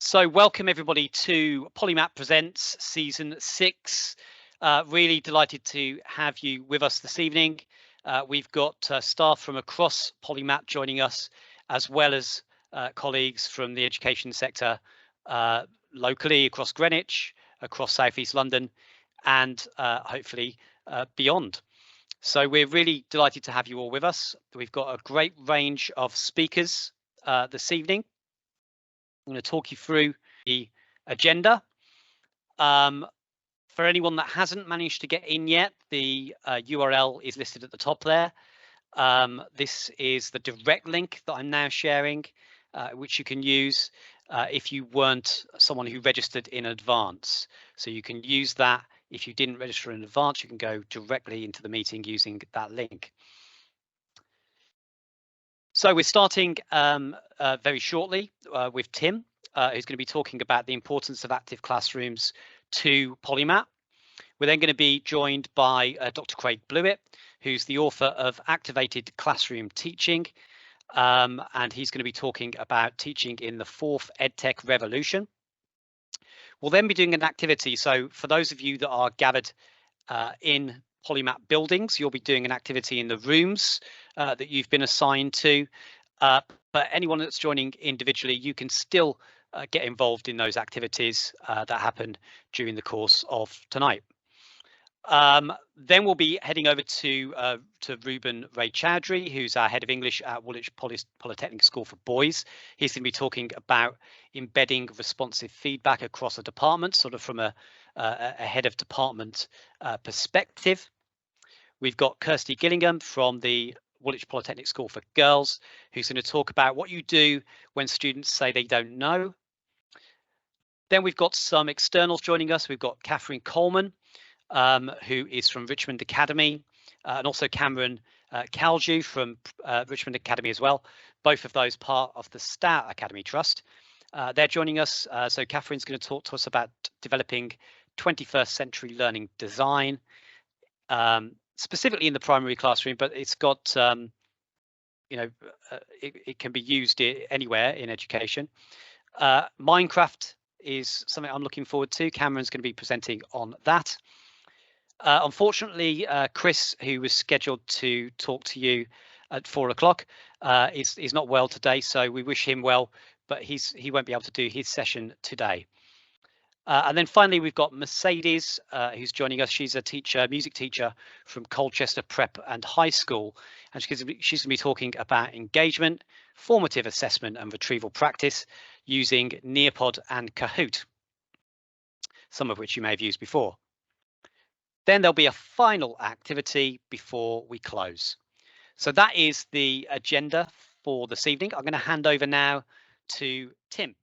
So welcome everybody to PolyMAT Presents Season 6. Really delighted to have you with us this evening. We've got staff from across PolyMAT joining us, as well as colleagues from the education sector locally across Greenwich, across South East London, and hopefully beyond. So we're really delighted to have you all with us. We've got a great range of speakers this evening. I'm going to talk you through the agenda. For anyone that hasn't managed to get in yet, the URL is listed at the top there. This is the direct link that I'm now sharing, which you can use if you weren't someone who registered in advance. So you can use that. If you didn't register in advance, you can go directly into the meeting using that link. So we're starting very shortly with Tim, who's going to be talking about the importance of active classrooms to PolyMAT. We're then going to be joined by Dr. Craig Blewett, who's the author of Activated Classroom Teaching, and he's going to be talking about teaching in the fourth EdTech revolution. We'll then be doing an activity. So for those of you that are gathered in PolyMAT buildings, you'll be doing an activity in the rooms that you've been assigned to, but anyone that's joining individually, you can still get involved in those activities that happen during the course of tonight. Then we'll be heading over to Ruben Ray Chowdhury, who's our head of English at Woolwich Polytechnic School for Boys. He's going to be talking about embedding responsive feedback across a department, sort of from a head of department perspective. We've got Kirsty Gillingham from the Woolwich Polytechnic School for Girls, who's going to talk about what you do when students say they don't know. Then we've got some externals joining us. We've got Catherine Coleman, who is from Richmond Academy, and also Cameron Calju from Richmond Academy as well. Both of those part of the Stout Academy Trust. They're joining us. So Catherine's going to talk to us about developing 21st century learning design, specifically in the primary classroom, but it's got, it can be used anywhere in education. Minecraft is something I'm looking forward to. Cameron's going to be presenting on that. Unfortunately, Chris, who was scheduled to talk to you at 4 o'clock, is not well today, so we wish him well, but he won't be able to do his session today. And then finally, we've got Mercedes, who's joining us. She's a teacher, music teacher from Colchester Prep and High School, and she's going to be talking about engagement, formative assessment and retrieval practice using Nearpod and Kahoot, some of which you may have used before. Then there'll be a final activity before we close. So that is the agenda for this evening. I'm going to hand over now to Tim.